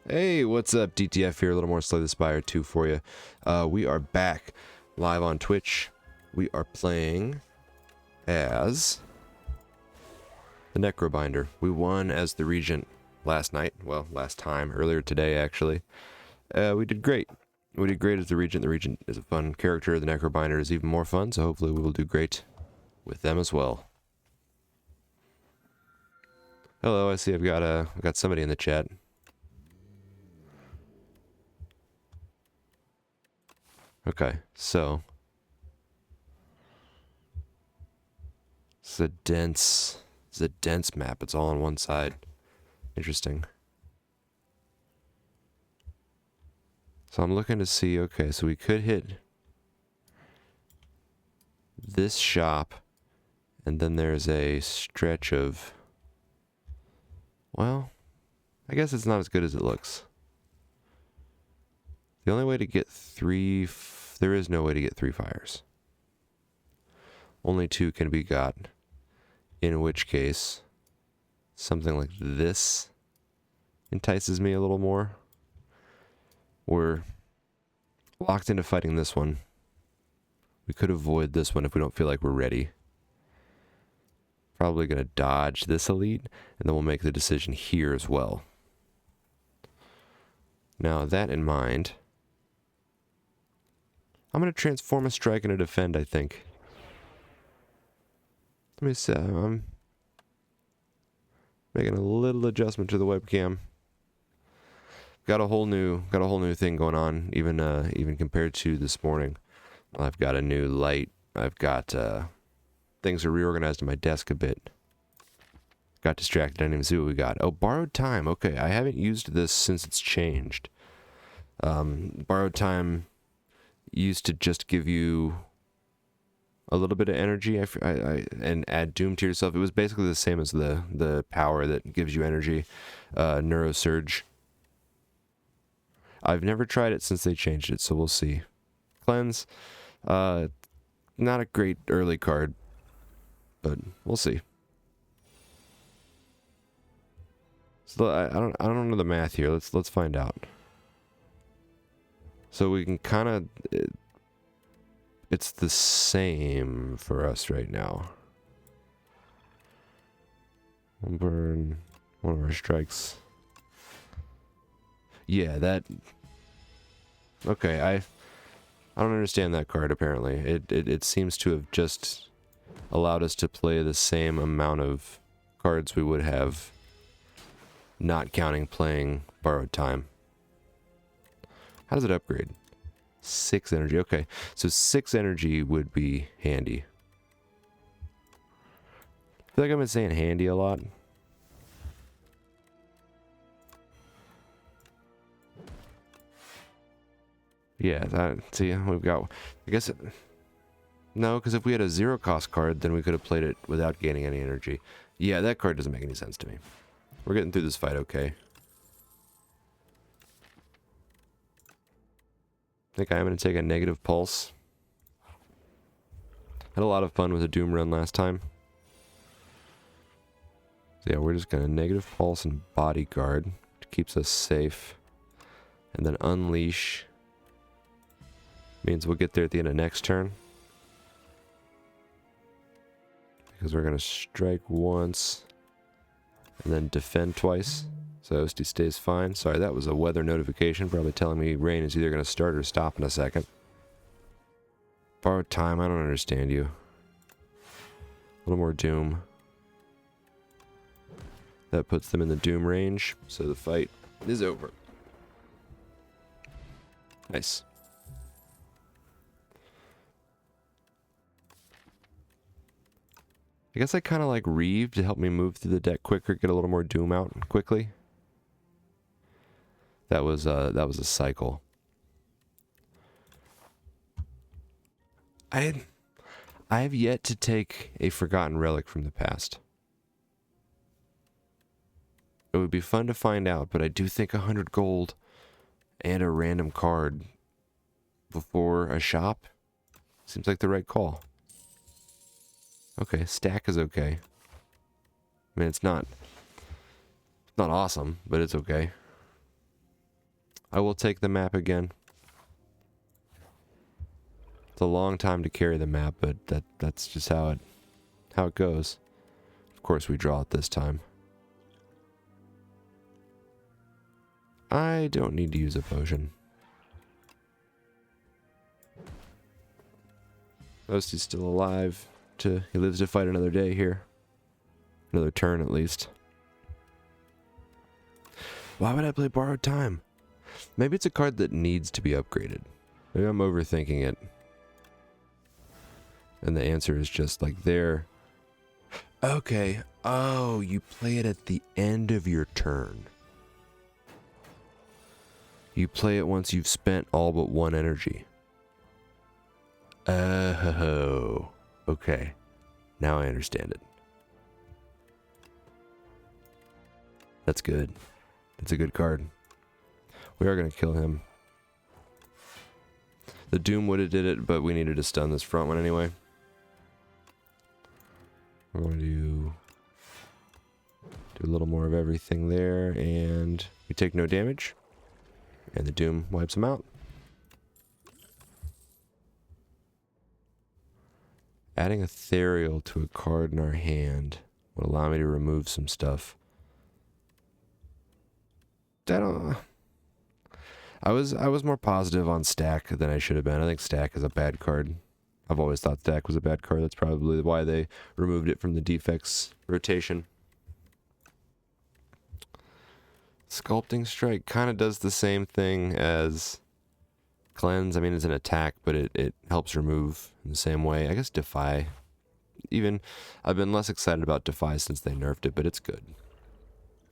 Hey, what's up? DTF here, a little more Slay the Spire 2 for you. We are back live on Twitch. We are playing as the Necrobinder. We won as the Regent last night. Well, last time, earlier today actually. We did great. We did great as the Regent. The Regent is a fun character. The Necrobinder is even more fun, so hopefully we will do great with them as well. Hello, I see I've got somebody in the chat. Okay, so it's a dense map. It's all on one side. Interesting. So I'm looking to see, okay, so we could hit this shop, and then there's a stretch of, well, I guess it's not as good as it looks. The only way to get there is no way to get 3 fires. Only 2 can be got, in which case something like this entices me a little more. We're locked into fighting this one. We could avoid this one if we don't feel like we're ready. Probably going to dodge this elite, and then we'll make the decision here as well. Now, that in mind, I'm going to transform a strike and a defend, I think. Let me see. I'm making a little adjustment to the webcam. Got a whole new thing going on, even compared to this morning. I've got a new light. I've got things are reorganized in my desk a bit. Got distracted. I didn't even see what we got. Oh, borrowed time. Okay, I haven't used this since it's changed. Borrowed time used to just give you a little bit of energy and add doom to yourself. It was basically the same as the power that gives you energy, Neurosurge. I've never tried it since they changed it, so we'll see. Cleanse, not a great early card, but we'll see. So I don't know the math here. Let's find out. So we can kind of, it's the same for us right now. We'll burn one of our strikes. Yeah, that, okay, I don't understand that card apparently. It seems to have just allowed us to play the same amount of cards we would have, not counting playing borrowed time. How does it upgrade? 6 energy. Okay, so 6 energy would be handy. I feel like I've been saying handy a lot. Yeah, see, we've got, I guess, no, because if we had a 0 cost card, then we could have played it without gaining any energy. Yeah, that card doesn't make any sense to me. We're getting through this fight okay. I think I'm going to take a negative pulse. Had a lot of fun with a Doom run last time. So yeah, we're just going to negative pulse and bodyguard, which keeps us safe. And then unleash means we'll get there at the end of next turn. Because we're going to strike once and then defend twice. So OSD stays fine. Sorry, that was a weather notification, probably telling me rain is either going to start or stop in a second. Borrowed time, I don't understand you. A little more Doom. That puts them in the Doom range, so the fight is over. Nice. I guess I kind of like Reeve to help me move through the deck quicker, get a little more Doom out quickly. That was a cycle. I have yet to take a forgotten relic from the past. It would be fun to find out, but I do think 100 gold and a random card before a shop seems like the right call. Okay, stack is okay. I mean, it's not awesome, but it's okay. I will take the map again. It's a long time to carry the map, but that's just how it goes. Of course we draw it this time. I don't need to use a potion. Osty's still alive. He lives to fight another day here. Another turn at least. Why would I play Borrowed Time? Maybe it's a card that needs to be upgraded. Maybe I'm overthinking it. And the answer is just like there. Okay. Oh, you play it at the end of your turn. You play it once you've spent all but one energy. Oh. Okay. Now I understand it. That's good. That's a good card. We are going to kill him. The Doom would have did it, but we needed to stun this front one anyway. We're going to do a little more of everything there, and we take no damage. And the Doom wipes him out. Adding Ethereal to a card in our hand would allow me to remove some stuff. I was more positive on Stack than I should have been. I think Stack is a bad card. I've always thought Stack was a bad card. That's probably why they removed it from the defects rotation. Sculpting Strike kind of does the same thing as Cleanse. I mean, it's an attack, but it helps remove in the same way. I guess Defy. Even, I've been less excited about Defy since they nerfed it, but it's good.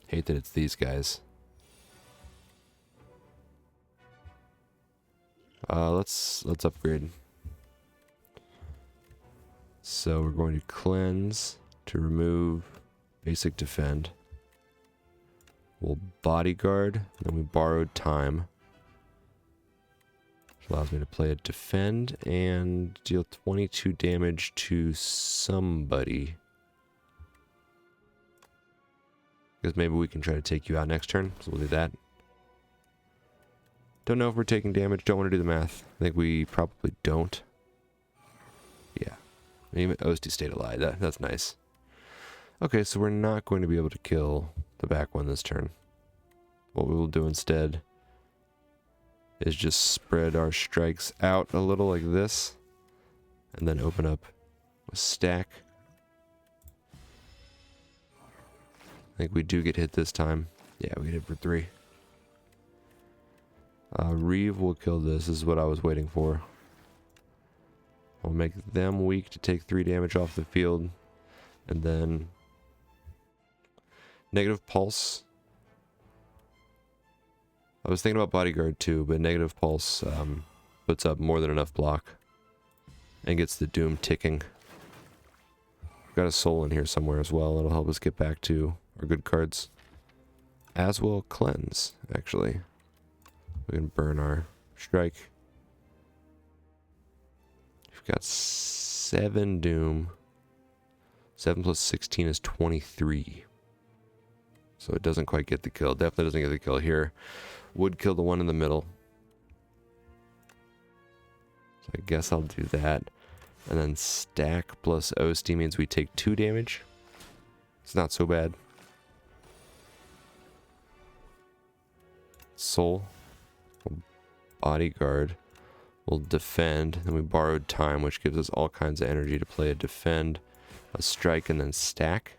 Hate that it's these guys. Let's upgrade. So we're going to Cleanse to remove basic Defend. We'll Bodyguard, then we Borrowed Time. Which allows me to play a Defend and deal 22 damage to somebody. Because maybe we can try to take you out next turn, so we'll do that. Don't know if we're taking damage, don't want to do the math. I think we probably don't. Yeah. Even Osty stayed alive, that's nice. Okay, so we're not going to be able to kill the back one this turn. What we will do instead is just spread our strikes out a little like this, and then open up a stack. I think we do get hit this time. Yeah, we get hit for 3. Reeve will kill this. This is what I was waiting for. I'll make them weak to take 3 damage off the field. And then Negative Pulse. I was thinking about Bodyguard too, but Negative Pulse puts up more than enough block and gets the Doom ticking. Got a Soul in here somewhere as well. It'll help us get back to our good cards. As will Cleanse, actually. We can burn our strike. We've got 7 Doom. 7 plus 16 is 23. So it doesn't quite get the kill. Definitely doesn't get the kill here. Would kill the one in the middle. So I guess I'll do that. And then Stack plus Osty means we take 2 damage. It's not so bad. Soul. Bodyguard. We'll Defend. Then we Borrowed Time, which gives us all kinds of energy to play a Defend, a Strike, and then Stack.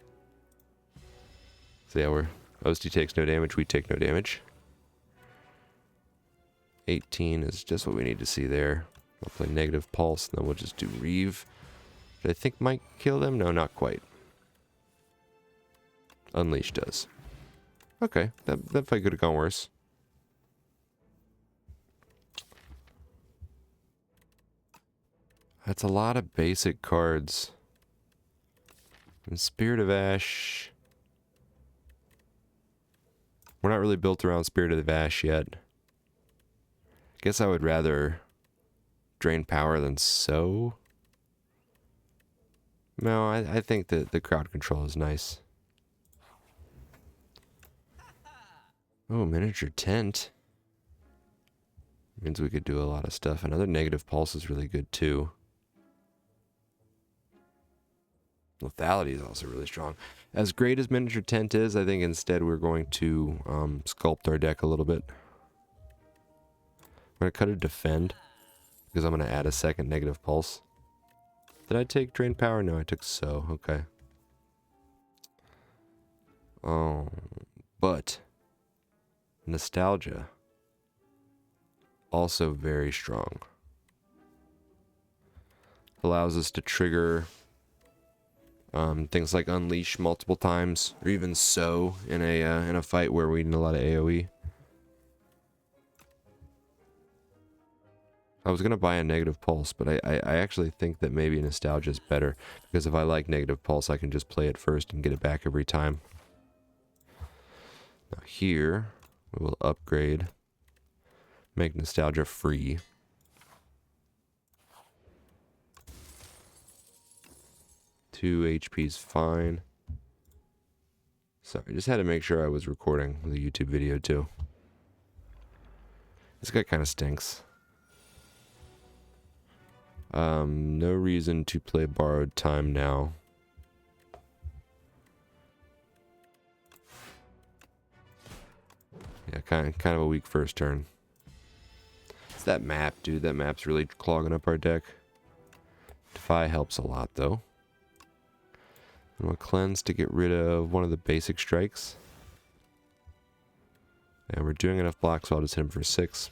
So yeah, Osty takes no damage, we take no damage. 18 is just what we need to see there. I'll play Negative Pulse, and then we'll just do Reeve. Which I think might kill them? No, not quite. Unleash does. Okay, that fight could have gone worse. That's a lot of basic cards. And Spirit of Ash. We're not really built around Spirit of Ash yet. Guess I would rather drain power than sow. No, I think that the crowd control is nice. Oh, miniature tent. Means we could do a lot of stuff. Another negative pulse is really good too. Lethality is also really strong. As great as miniature tent is, I think instead we're going to sculpt our deck a little bit. I'm going to cut a defend because I'm going to add a second negative pulse. Did I take drain power? No, I took so. Okay. Oh, but nostalgia also very strong. Allows us to trigger things like unleash multiple times, or even so in a fight where we need a lot of AoE. I was gonna buy a negative pulse, but I actually think that maybe nostalgia is better, because if I like negative pulse, I can just play it first and get it back every time. Now here we will upgrade, make nostalgia free. Two HP is fine. Sorry, I just had to make sure I was recording the YouTube video too. This guy kind of stinks. No reason to play borrowed time now. Yeah, kind of a weak first turn. It's that map, dude. That map's really clogging up our deck. Defy helps a lot though. And we'll cleanse to get rid of one of the basic strikes. And we're doing enough blocks, so I'll just hit him for 6.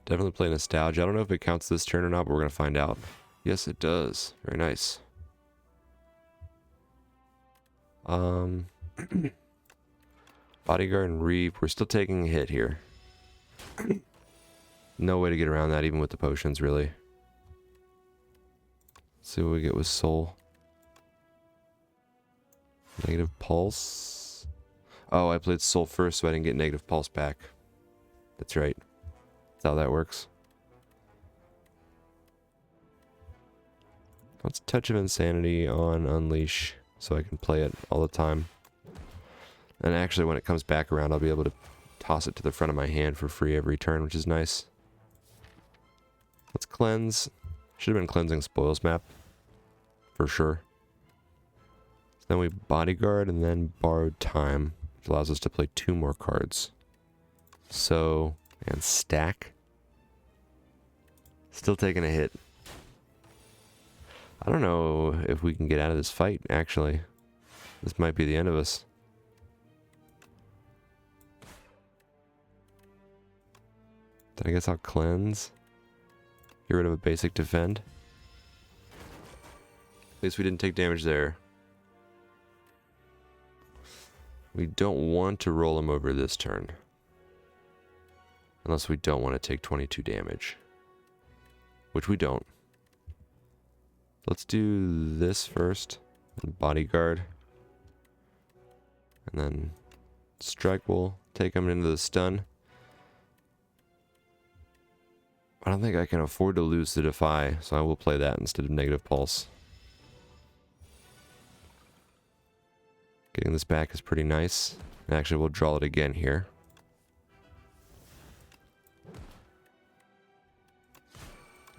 Definitely play nostalgia. I don't know if it counts this turn or not, but we're going to find out. Yes, it does. Very nice. Bodyguard and Reap. We're still taking a hit here. No way to get around that, even with the potions, really. Let's see what we get with Soul. Negative Pulse. Oh, I played Soul first, so I didn't get negative Pulse back. That's right. That's how that works. Let's Touch of Insanity on Unleash, so I can play it all the time. And actually, when it comes back around, I'll be able to toss it to the front of my hand for free every turn, which is nice. Let's cleanse. Should have been cleansing Spoils map. For sure. So then we Bodyguard and then Borrowed Time, which allows us to play 2 more cards. So, and stack. Still taking a hit. I don't know if we can get out of this fight, actually. This might be the end of us. Then I guess I'll cleanse. Get rid of a basic defend. At least we didn't take damage there. We don't want to roll him over this turn. Unless we don't want to take 22 damage. Which we don't. Let's do this first. Bodyguard. And then Strike will take him into the stun. I don't think I can afford to lose the Defy, so I will play that instead of negative Pulse. Getting this back is pretty nice. And actually, we'll draw it again here.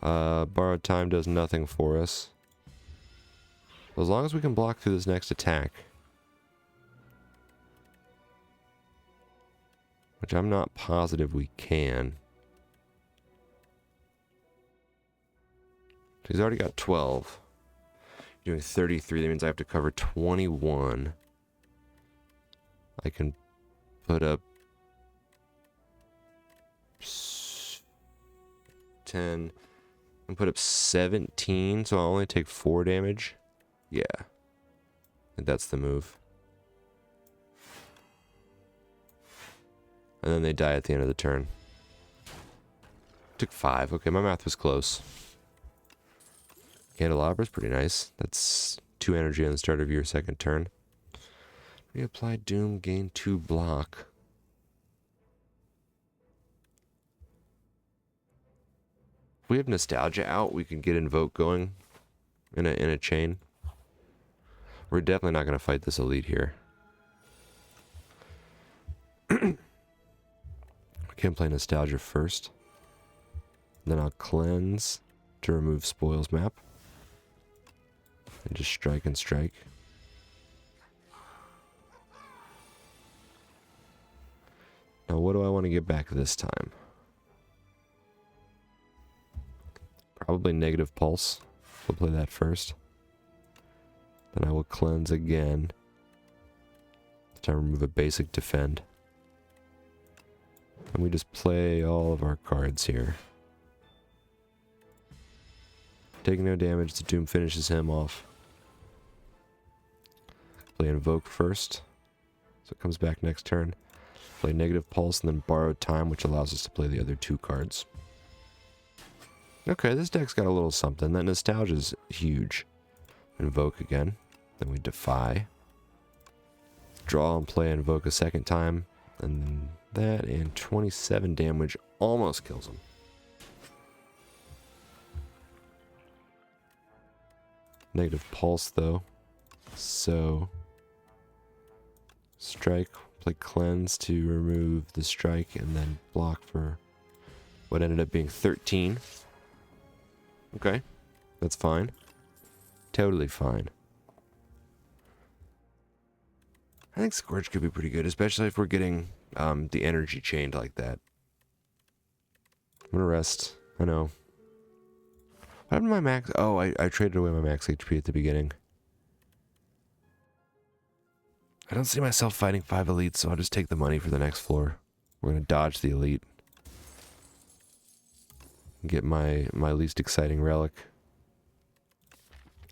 Borrowed Time does nothing for us. As long as we can block through this next attack. Which I'm not positive we can. He's already got 12. Doing 33, that means I have to cover 21. I can put up 10 and put up 17, so I'll only take 4 damage. Yeah. I think that's the move. And then they die at the end of the turn. Took 5. Okay, my math was close. Candelabra's pretty nice. That's 2 energy on the start of your second turn. Reapply Doom, gain 2 block. If we have Nostalgia out, we can get Invoke going in a chain. We're definitely not going to fight this elite here. Can play Nostalgia first. Then I'll cleanse to remove Spoils Map. And just strike and strike. Now what do I want to get back this time? Probably Negative Pulse. We'll play that first. Then I will cleanse again. This time remove a basic defend. And we just play all of our cards here. Taking no damage, the Doom finishes him off. Play Invoke first. So it comes back next turn. Play Negative Pulse and then Borrowed Time, which allows us to play the other 2 cards. Okay, this deck's got a little something. That Nostalgia's huge. Invoke again. Then we Defy. Draw and play Invoke a second time. And that and 27 damage almost kills him. Negative Pulse though. So strike, play Cleanse to remove the strike and then block for what ended up being 13. Okay, that's fine. Totally fine. I think Scourge could be pretty good, especially if we're getting the energy chained like that. I'm gonna rest. I know. What happened to my max? Oh, I traded away my max HP at the beginning. I don't see myself fighting 5 elites, so I'll just take the money for the next floor. We're gonna dodge the elite. Get my least exciting relic.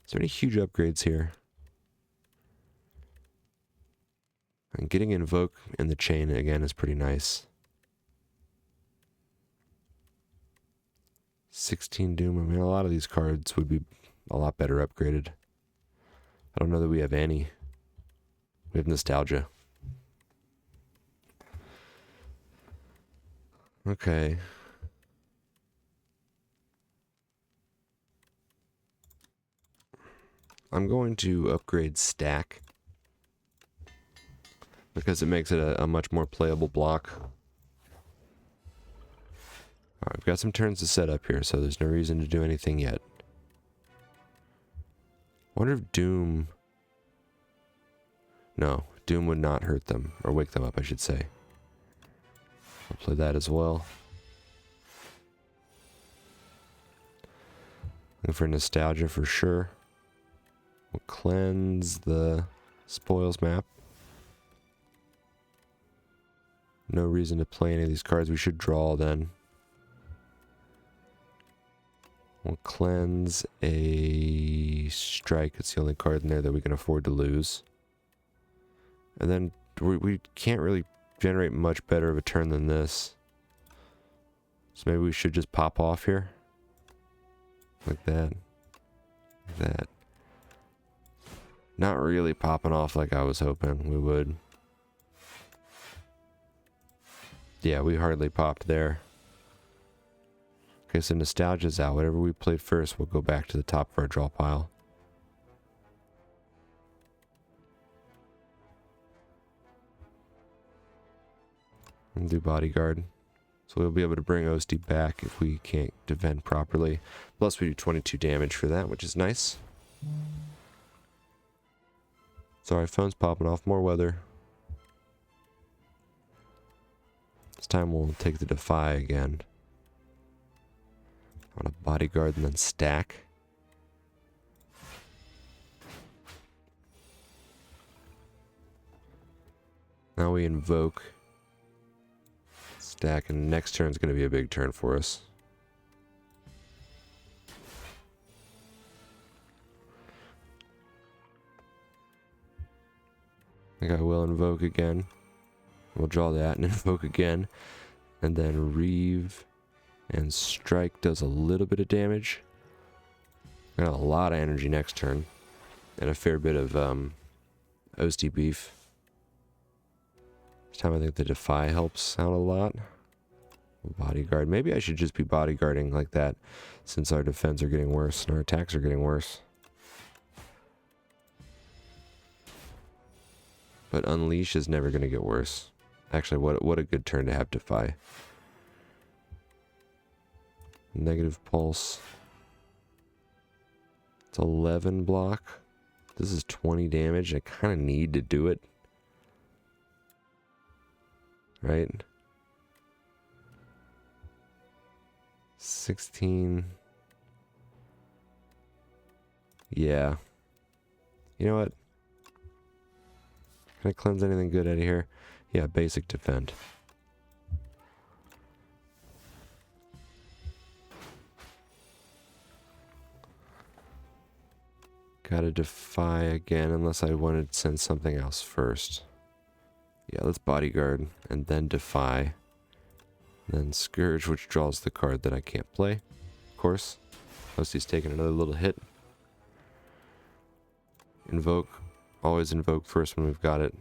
Is there any huge upgrades here? And getting Invoke in the chain again is pretty nice. 16 Doom. I mean, a lot of these cards would be a lot better upgraded. I don't know that we have any. We have Nostalgia. Okay. I'm going to upgrade Stack because it makes it a much more playable block. Alright, we've got some turns to set up here, so there's no reason to do anything yet. Wonder if Doom... No, Doom would not hurt them, or wake them up, I should say. I'll play that as well. Looking for Nostalgia for sure. We'll cleanse the Spoils Map. No reason to play any of these cards. We should draw then. We'll cleanse a strike. It's the only card in there that we can afford to lose. And then we can't really generate much better of a turn than this. So maybe we should just pop off here. Like that. Like that. Not really popping off like I was hoping we would. Yeah, we hardly popped there. Okay, so Nostalgia's out. Whatever we played first, we'll go back to the top of our draw pile. And do Bodyguard. So we'll be able to bring Osti back if we can't defend properly. Plus we do 22 damage for that, which is nice. Sorry, phone's popping off. More weather. This time we'll take the Defy again. On a Bodyguard and then Stack. Now we Invoke. Stack, and next turn's going to be a big turn for us. I think I will Invoke again. We'll draw that and Invoke again. And then Reeve and Strike does a little bit of damage. Got a lot of energy next turn. And a fair bit of Osti beef. This time I think the Defy helps out a lot. Bodyguard. Maybe I should just be bodyguarding like that since our defense are getting worse and our attacks are getting worse. But Unleash is never going to get worse. Actually, what a good turn to have Defy. Negative pulse. It's 11 block. This is 20 damage. I kind of need to do it. Right? 16. Yeah. You know what? Can I cleanse anything good out of here? Yeah, basic defend. Gotta defy again, unless I wanted to send something else first. Yeah, let's bodyguard, and then defy. Then Scourge, which draws the card that I can't play. Of course. Unless he's taking another little hit. Invoke. Always invoke first when we've got it.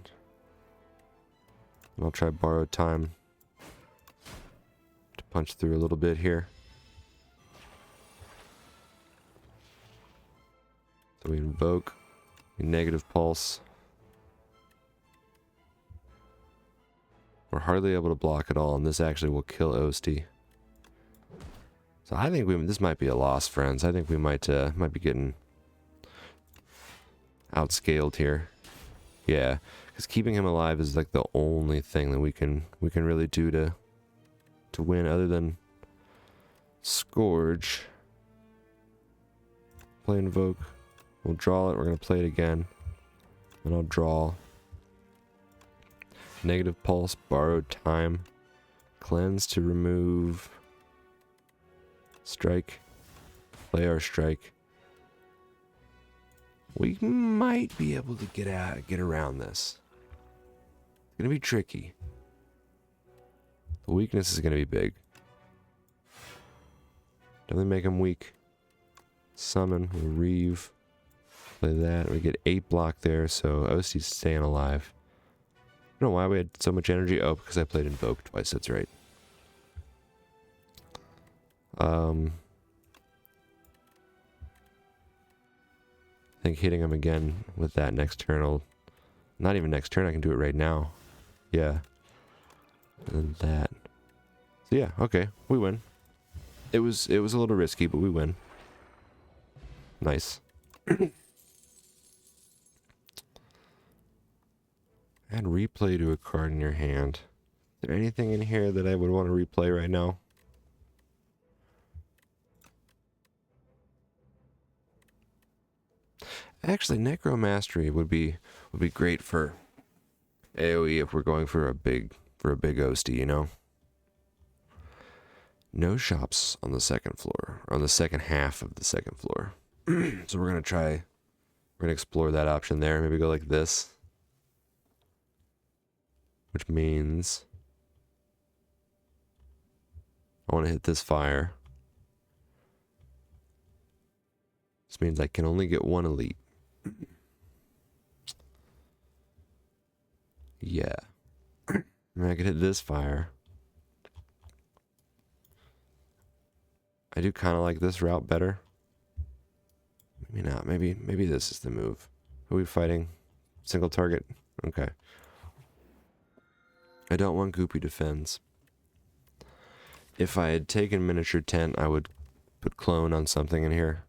And I'll try borrowed time to punch through a little bit here. So we invoke. We negative pulse. We're hardly able to block at all, and this actually will kill Osti. So I think this might be a loss, friends. I think we might be getting outscaled here. Yeah, because keeping him alive is like the only thing that we can really do to win, other than Scourge. Play invoke. We'll draw it. We're gonna play it again, and I'll draw. Negative pulse, borrowed time, cleanse to remove strike, play our strike. We might be able to get around this. It's gonna be tricky. The weakness is gonna be big. Definitely make him weak. Summon, we'll reeve, play that. We get 8 block there, so Osti's staying alive. I don't know why we had so much energy. Oh, because I played Invoke twice, that's right. I think hitting him again with that next turn will... Not even next turn, I can do it right now. Yeah. And that. So yeah, okay, we win. It was a little risky, but we win. Nice. Add replay to a card in your hand. Is there anything in here that I would want to replay right now? Actually, Necromastery would be great for AoE if we're going for a big Osti, you know? No shops on the second floor, or on the second half of the second floor. So we're gonna explore that option there. Maybe go like this. Which means I want to hit this fire. This means I can only get one elite. Yeah. And I could hit this fire. I do kind of like this route better. Maybe not. Maybe this is the move. Are we fighting? Single target? Okay. I don't want Goopy defends. If I had taken miniature tent, I would put clone on something in here.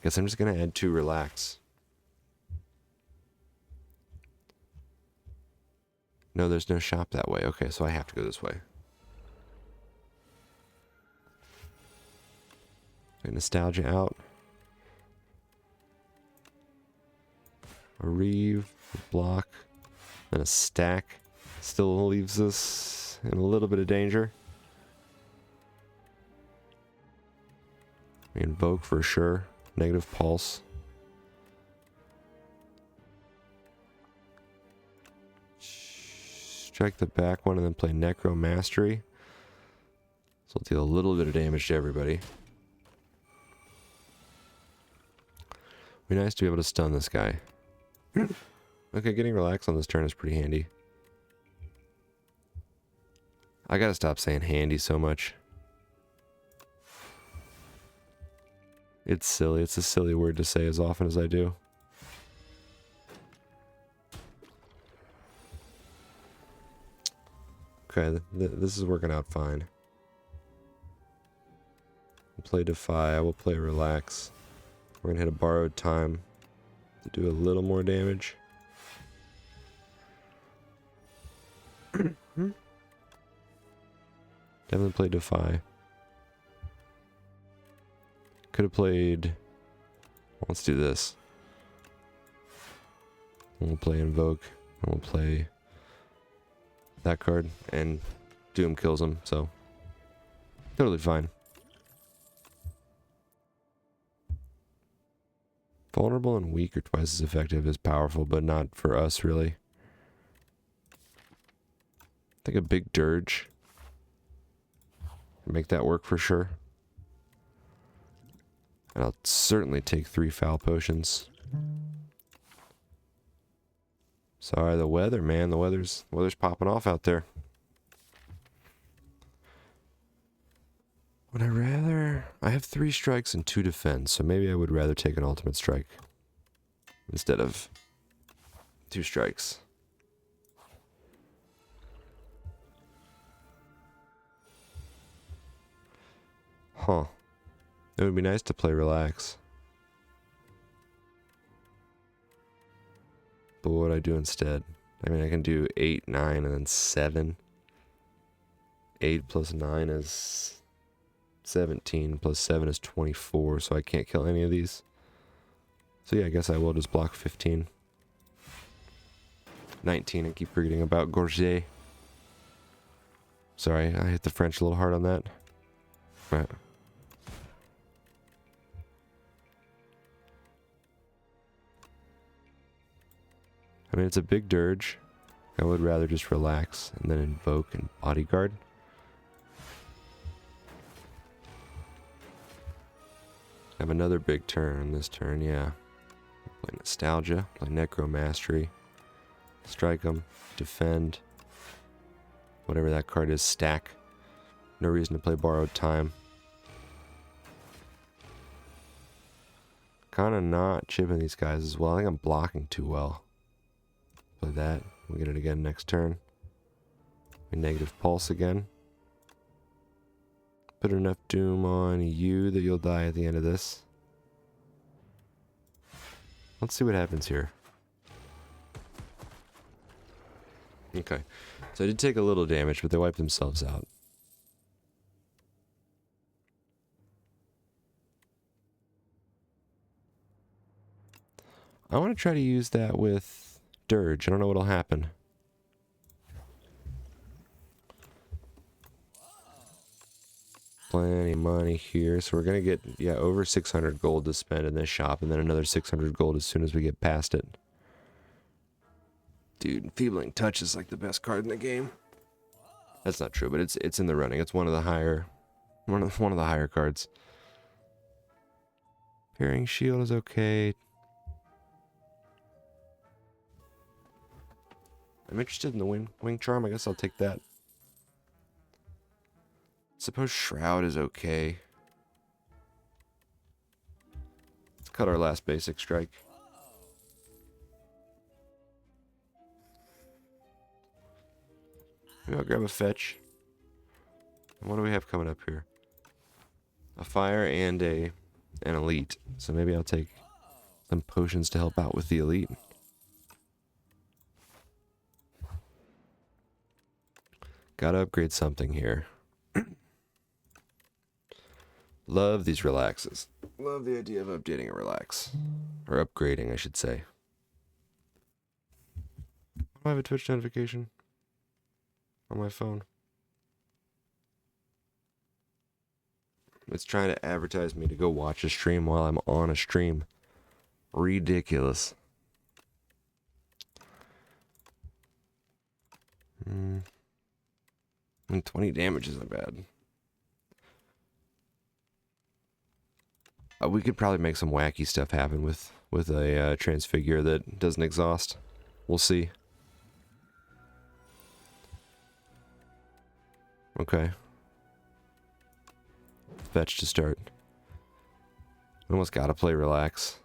Guess I'm just gonna add 2 relax. No, there's no shop that way. Okay, so I have to go this way. Okay, nostalgia out. A reeve, a block, and a stack. Still leaves us in a little bit of danger. We invoke for sure. Negative pulse. Strike the back one and then play Necromastery. So we'll deal a little bit of damage to everybody. Be nice to be able to stun this guy. Okay, getting relaxed on this turn is pretty handy. I gotta stop saying handy so much. It's silly. It's a silly word to say as often as I do. Okay, this is working out fine. I'll play Defy, I will play Relax. We're gonna hit a Borrowed Time to do a little more damage. Definitely played Defy. Could have played... Let's do this. We'll play Invoke, and we'll play that card, and Doom kills him, so totally fine. Vulnerable and weak are twice as effective as powerful, but not for us, really. I think a big Dirge. Make that work for sure. And I'll certainly take 3 Foul Potions. Sorry, the weather, man. The weather's popping off out there. Would I rather... I have 3 strikes and 2 defense, so maybe I would rather take an ultimate strike instead of 2 strikes. Huh. It would be nice to play Relax. But what would I do instead? I mean, I can do 8, 9, and then 7. 8 plus 9 is 17, plus 7 is 24, so I can't kill any of these. So yeah, I guess I will just block 15. 19, I keep forgetting about Gorget. Sorry, I hit the French a little hard on that. Right. I mean, it's a big Dirge. I would rather just Relax and then Invoke and Bodyguard. Have another big turn on this turn, yeah. Play Nostalgia, play Necromastery, strike them, defend, whatever that card is, stack. No reason to play Borrowed Time. Kinda not chipping these guys as well. I think I'm blocking too well. Play that. We'll get it again next turn. A negative pulse again. Put enough doom on you that you'll die at the end of this. Let's see what happens here. Okay. So I did take a little damage, but they wiped themselves out. I want to try to use that with Dirge. I don't know what'll happen. Plenty of money here, so we're gonna get, yeah, over 600 gold to spend in this shop, and then another 600 gold as soon as we get past it. Dude, Enfeebling Touch is like the best card in the game. That's not true, but it's in the running. It's one of the higher cards. Parrying Shield is okay. I'm interested in the Wing Charm. I guess I'll take that. Suppose Shroud is okay. Let's cut our last basic strike. Maybe I'll grab a fetch. And what do we have coming up here? A fire and an elite. So maybe I'll take some potions to help out with the elite. Gotta upgrade something here. Love these relaxes. Love the idea of updating a relax. Or upgrading, I should say. Do I have a Twitch notification on my phone? It's trying to advertise me to go watch a stream while I'm on a stream. Ridiculous. And 20 damage isn't bad. We could probably make some wacky stuff happen with a transfigure that doesn't exhaust. We'll see. Okay. Fetch to start. I almost gotta play relax.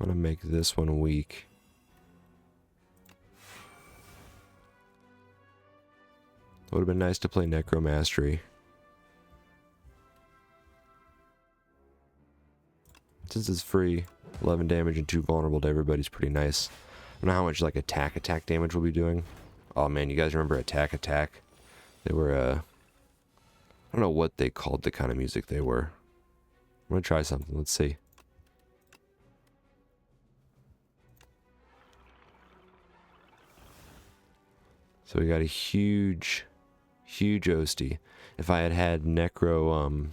I'm gonna make this one weak. Would have been nice to play Necromastery. Since it's free, 11 damage and 2 vulnerable to everybody's pretty nice. I don't know how much like attack damage we'll be doing. Oh man, you guys remember attack? They were I don't know what they called the kind of music they were. I'm gonna try something, let's see. So we got a huge Ostie. If I had had Necro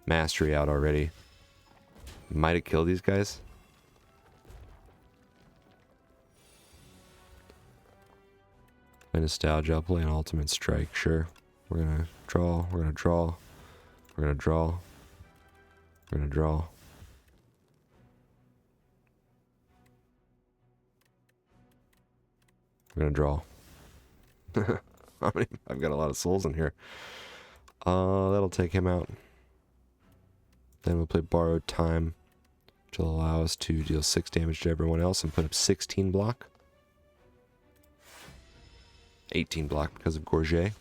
Mastery out already, might have killed these guys. Play Nostalgia, I'll play an Ultimate Strike, sure. We're gonna draw, we're gonna draw, we're gonna draw, we're gonna draw. We're gonna draw. I've got a lot of souls in here. That'll take him out. Then we'll play Borrowed Time, which will allow us to deal 6 damage to everyone else and put up 16 block. 18 block because of Gorget.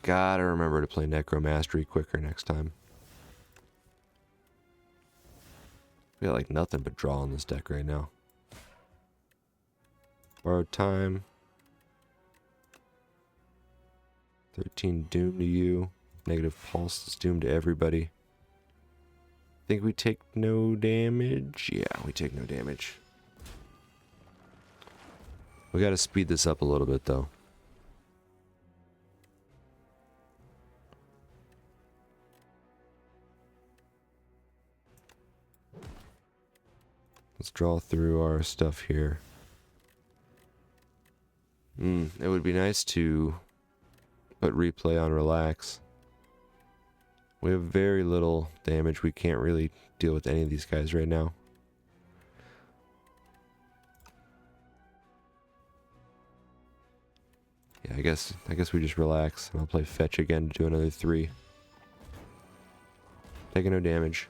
Gotta remember to play Necromastery quicker next time. We got like nothing but draw on this deck right now. Borrowed Time. 13 doom to you. Negative pulse is doomed to everybody. Think we take no damage? Yeah, we take no damage. We gotta speed this up a little bit though. Let's draw through our stuff here. It would be nice to put replay on relax. We have very little damage. We can't really deal with any of these guys right now. Yeah, I guess we just relax and I'll play fetch again to do another 3. Taking no damage.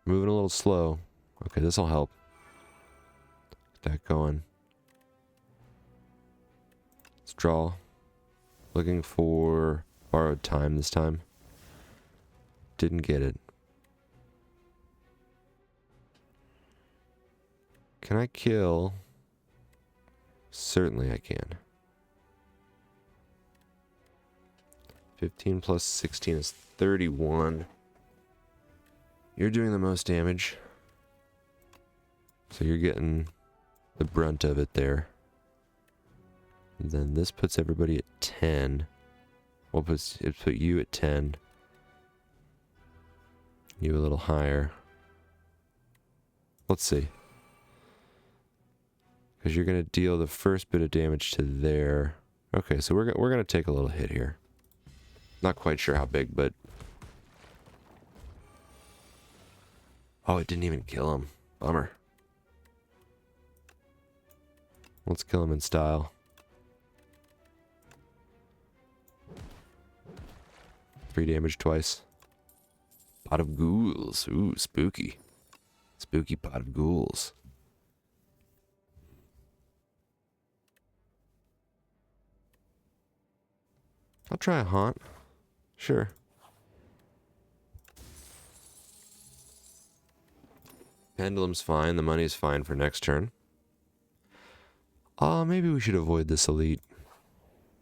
Moving a little slow. Okay, this'll help. Get that going. Let's draw. Looking for Borrowed Time this time. Didn't get it. Can I kill? Certainly I can. 15 plus 16 is 31. You're doing the most damage. So you're getting the brunt of it there. And then this puts everybody at 10. Well, it put you at 10. You a little higher. Let's see. Because you're going to deal the first bit of damage to there. Okay, so we're going to take a little hit here. Not quite sure how big, but... Oh, it didn't even kill him. Bummer. Let's kill him in style. 3 damage twice. Pot of ghouls. Ooh, spooky. Spooky pot of ghouls. I'll try a haunt. Sure. Pendulum's fine. The money's fine for next turn. Maybe we should avoid this elite.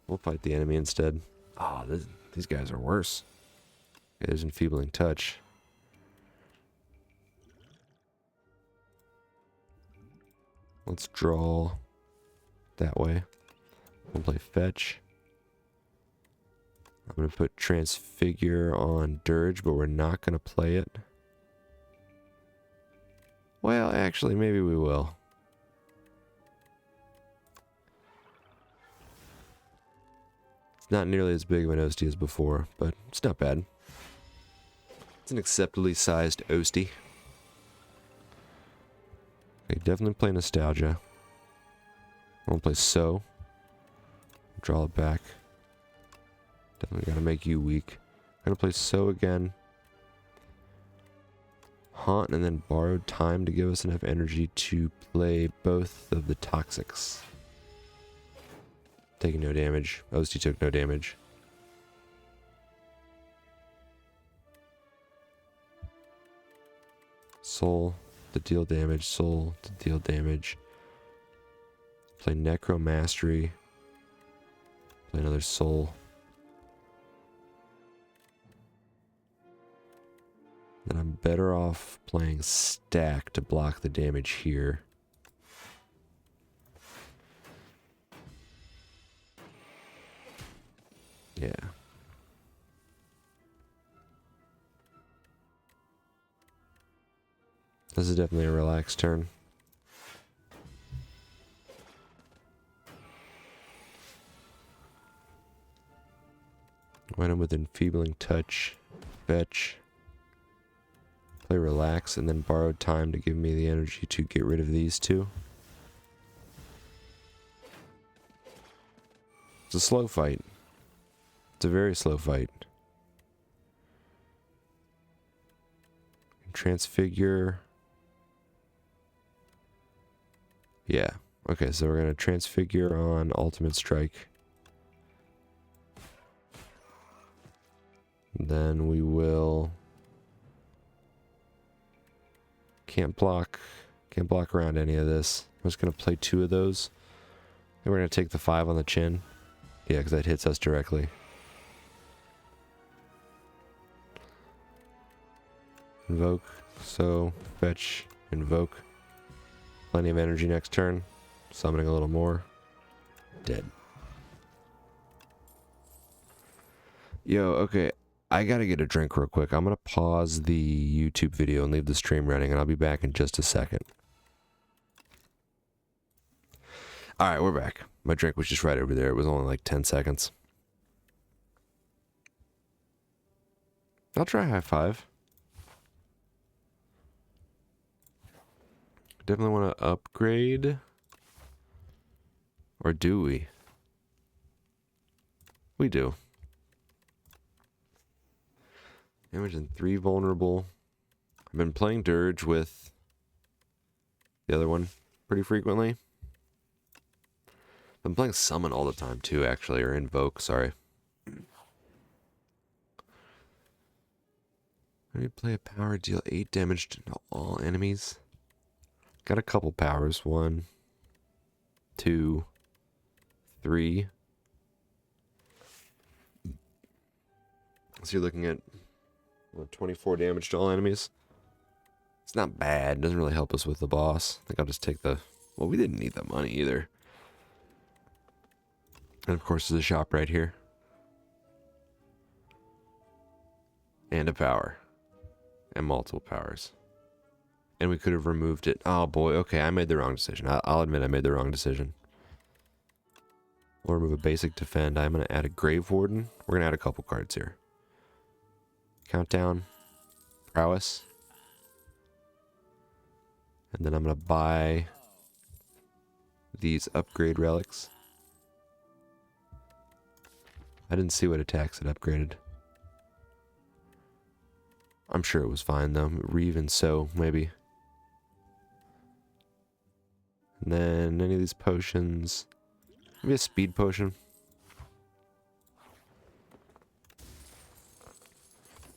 We'll fight the enemy instead. These guys are worse. Okay, there's Enfeebling Touch. Let's draw that way. We'll play fetch. I'm going to put Transfigure on Dirge, but we're not going to play it. Well, actually, maybe we will. It's not nearly as big of an Ostie as before, but it's not bad. It's an acceptably sized Ostie. Okay, definitely play Nostalgia. I'm going to play So. Draw it back. Definitely got to make you weak. I'm going to play So again. Haunt and then Borrowed Time to give us enough energy to play both of the Toxics. taking no damage. OST took no damage. Soul to deal damage. Soul to deal damage. Play Necro Mastery. Play another Soul. Then I'm better off playing Stack to block the damage here. Yeah. This is definitely a relaxed turn. Went in with Enfeebling Touch, Fetch, play Relax, and then borrowed time to give me the energy to get rid of these two. It's a slow fight. It's a very slow fight. Transfigure. Yeah. Okay, so we're going to Transfigure on Ultimate Strike. Then we will... Can't block around any of this. I'm just going to play 2 of those. Then we're going to take the 5 on the chin. Yeah, because that hits us directly. Invoke, so fetch, invoke. Plenty of energy next turn. Summoning a little more. Dead. Yo, okay. I gotta get a drink real quick. I'm gonna pause the YouTube video and leave the stream running, and I'll be back in just a second. Alright, we're back. My drink was just right over there. It was only like 10 seconds. I'll try high five. Definitely want to upgrade. Or do we? We do. Damage and 3 vulnerable. I've been playing Dirge with the other one pretty frequently. I'm playing Summon all the time too, actually, or Invoke, sorry. Let me play a power, deal 8 damage to all enemies. Got a couple powers. 1, 2, 3. So you're looking at 24 damage to all enemies. It's not bad. It doesn't really help us with the boss. I think I'll just take the... Well, we didn't need the money either. And of course there's a shop right here. And a power. And multiple powers. And we could have removed it. Oh boy, okay, I made the wrong decision. I'll admit I made the wrong decision. We'll remove a basic defend. I'm going to add a Grave Warden. We're going to add a couple cards here. Countdown. Prowess. And then I'm going to buy these upgrade relics. I didn't see what attacks it upgraded. I'm sure it was fine though. Reeve and Sow, maybe. And then any of these potions. Maybe a speed potion.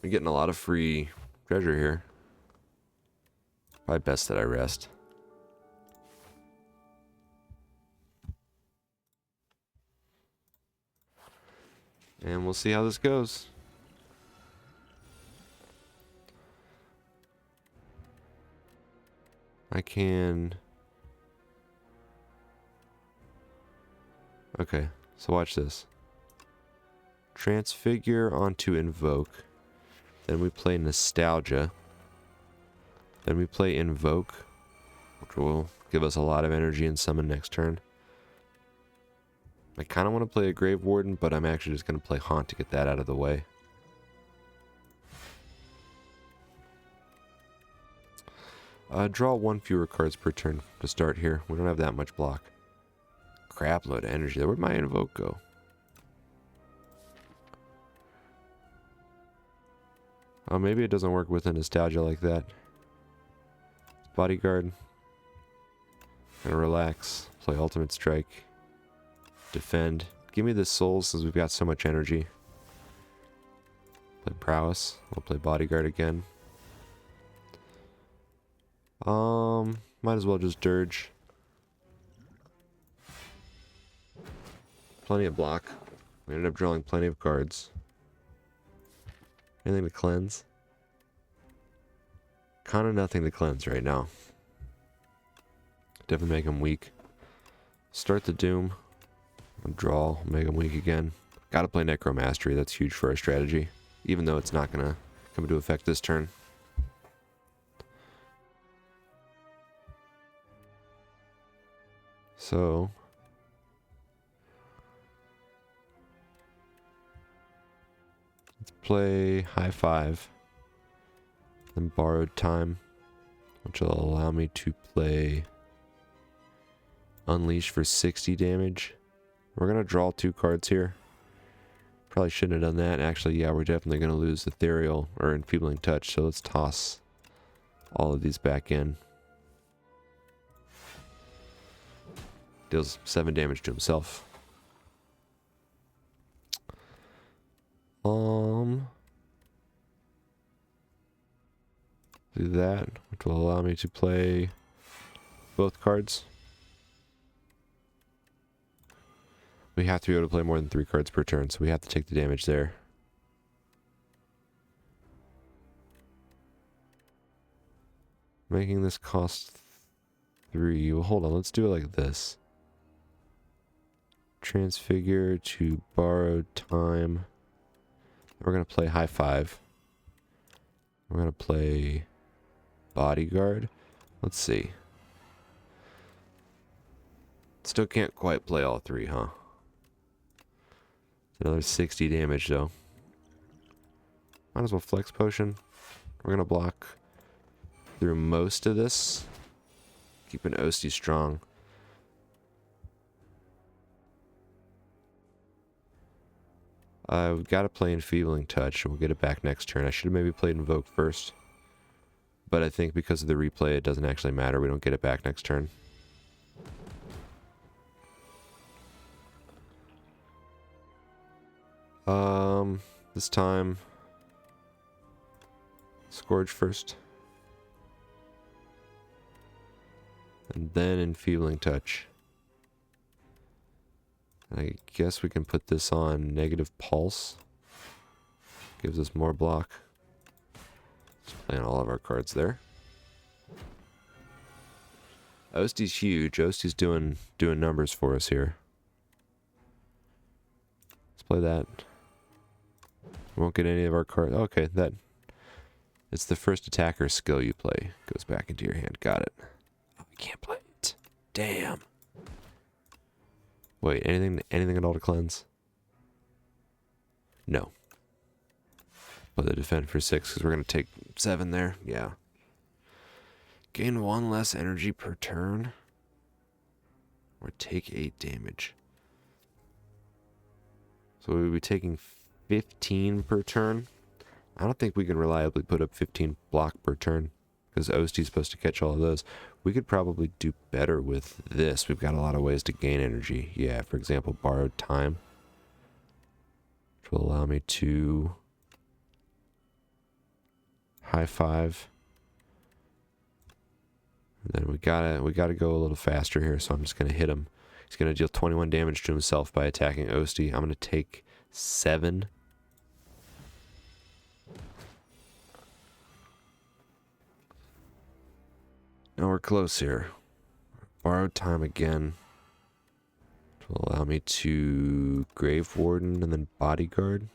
We're getting a lot of free treasure here. Probably best that I rest. And we'll see how this goes. I can... Okay, so watch this. Transfigure onto Invoke. Then we play Nostalgia. Then we play Invoke, which will give us a lot of energy and summon next turn. I kind of want to play a Grave Warden, but I'm actually just going to play Haunt to get that out of the way. Draw 1 fewer cards per turn to start here. We don't have that much block. Crap load of energy. Where'd my Invoke go? Oh, maybe it doesn't work with a Nostalgia like that. Bodyguard. Gonna relax. Play Ultimate Strike. Defend. Give me the souls since we've got so much energy. Play prowess. We'll play bodyguard again. Might as well just dirge. Plenty of block. We ended up drawing plenty of cards. Anything to cleanse? Kind of nothing to cleanse right now. Definitely make him weak. Start the Doom. Draw. Make him weak again. Gotta play Necromastery. That's huge for our strategy. Even though it's not gonna come into effect this turn. So... let's play High Five. Then Borrowed Time. Which will allow me to play Unleash for 60 damage. We're going to draw 2 cards here. Probably shouldn't have done that. Actually, yeah, we're definitely going to lose Ethereal or Enfeebling Touch. So let's toss all of these back in. Deals 7 damage to himself. Do that, which will allow me to play both cards. We have to be able to play more than 3 cards per turn, so we have to take the damage there. Making this cost 3. Well, hold on, let's do it like this. Transfigure to Borrowed Time. We're going to play High Five. We're going to play Bodyguard. Let's see. Still can't quite play all 3, huh? Another 60 damage, though. Might as well Flex Potion. We're going to block through most of this. Keeping Osti strong. We've got to play Enfeebling Touch. We'll get it back next turn. I should have maybe played Invoke first. But I think because of the replay, it doesn't actually matter. We don't get it back next turn. This time, Scourge first. And then Enfeebling Touch. I guess we can put this on Negative Pulse. Gives us more block. Just playing all of our cards there. Osti's huge. Osti's doing numbers for us here. Let's play that. We won't get any of our cards. Okay, that... it's the first attacker skill you play. Goes back into your hand. Got it. Oh, I can't play it. Damn. Wait, anything at all to cleanse? No. But the defend for 6, because we're going to take 7 there. Yeah. Gain 1 less energy per turn. Or take 8 damage. So we would be taking 15 per turn. I don't think we can reliably put up 15 block per turn. Because Osti's supposed to catch all of those. We could probably do better with this. We've got a lot of ways to gain energy. Yeah, for example, Borrowed Time. Which will allow me to... High Five. And then we gotta go a little faster here, so I'm just gonna hit him. He's gonna deal 21 damage to himself by attacking Osti. I'm gonna take 7. Now we're close here. Borrowed Time again. Which will allow me to Grave Warden and then Bodyguard.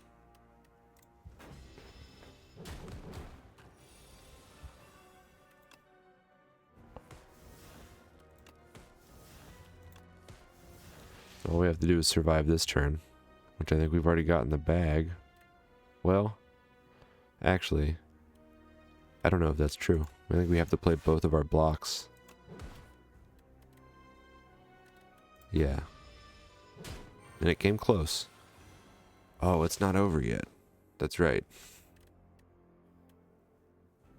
All we have to do is survive this turn, which I think we've already got in the bag. Well, actually, I don't know if that's true. I think we have to play both of our blocks. Yeah. And it came close. Oh, it's not over yet. That's right.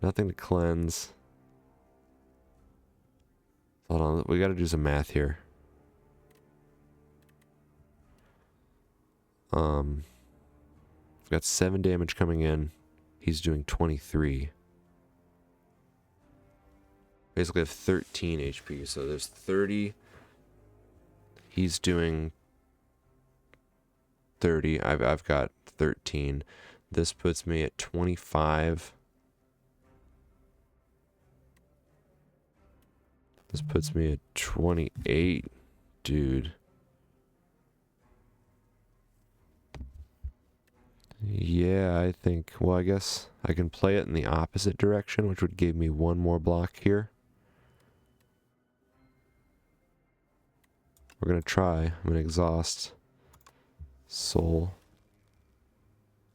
Nothing to cleanse. Hold on, we gotta do some math here. I've got 7 damage coming in. He's doing 23. Basically have 13 HP, so there's 30. He's doing 30. I've got 13. This puts me at 25. This puts me at 28, dude. Yeah, I think, well, I guess I can play it in the opposite direction, which would give me one more block here. We're going to try. I'm going to exhaust. Soul.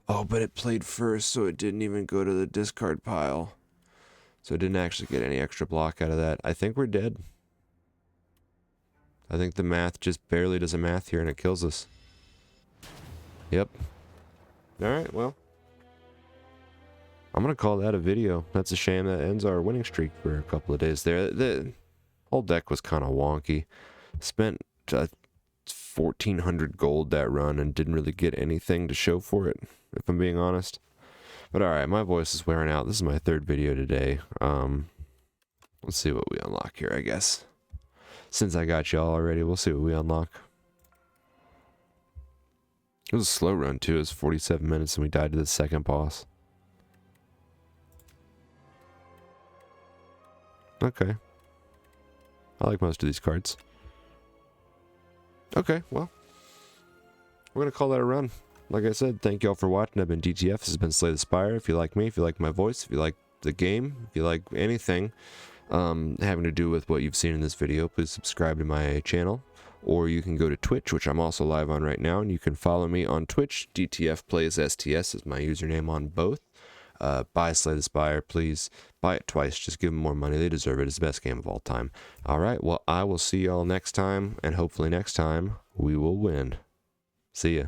Oh, but it played first, so it didn't even go to the discard pile. So it didn't actually get any extra block out of that. I think we're dead. I think the math just barely does a math here and it kills us. Yep. Alright, well. I'm going to call that a video. That's a shame that ends our winning streak for a couple of days there. The whole deck was kind of wonky. Spent 1,400 gold that run and didn't really get anything to show for it, if I'm being honest. But alright, my voice is wearing out. This is my 3rd video today. Let's see what we unlock here, I guess. Since I got y'all already, we'll see what we unlock. It was a slow run too. It was 47 minutes and we died to the 2nd boss. Okay. I like most of these cards. Okay, well. We're going to call that a run. Like I said, thank y'all for watching. I've been DTF. This has been Slay the Spire. If you like me, if you like my voice, if you like the game, if you like anything having to do with what you've seen in this video, please subscribe to my channel. Or you can go to Twitch, which I'm also live on right now, and you can follow me on Twitch. DTF Plays STS is my username on both. Buy Slay the Spire, please. Buy it twice. Just give them more money. They deserve it. It's the best game of all time. Alright, well, I will see y'all next time, and hopefully next time we will win. See ya.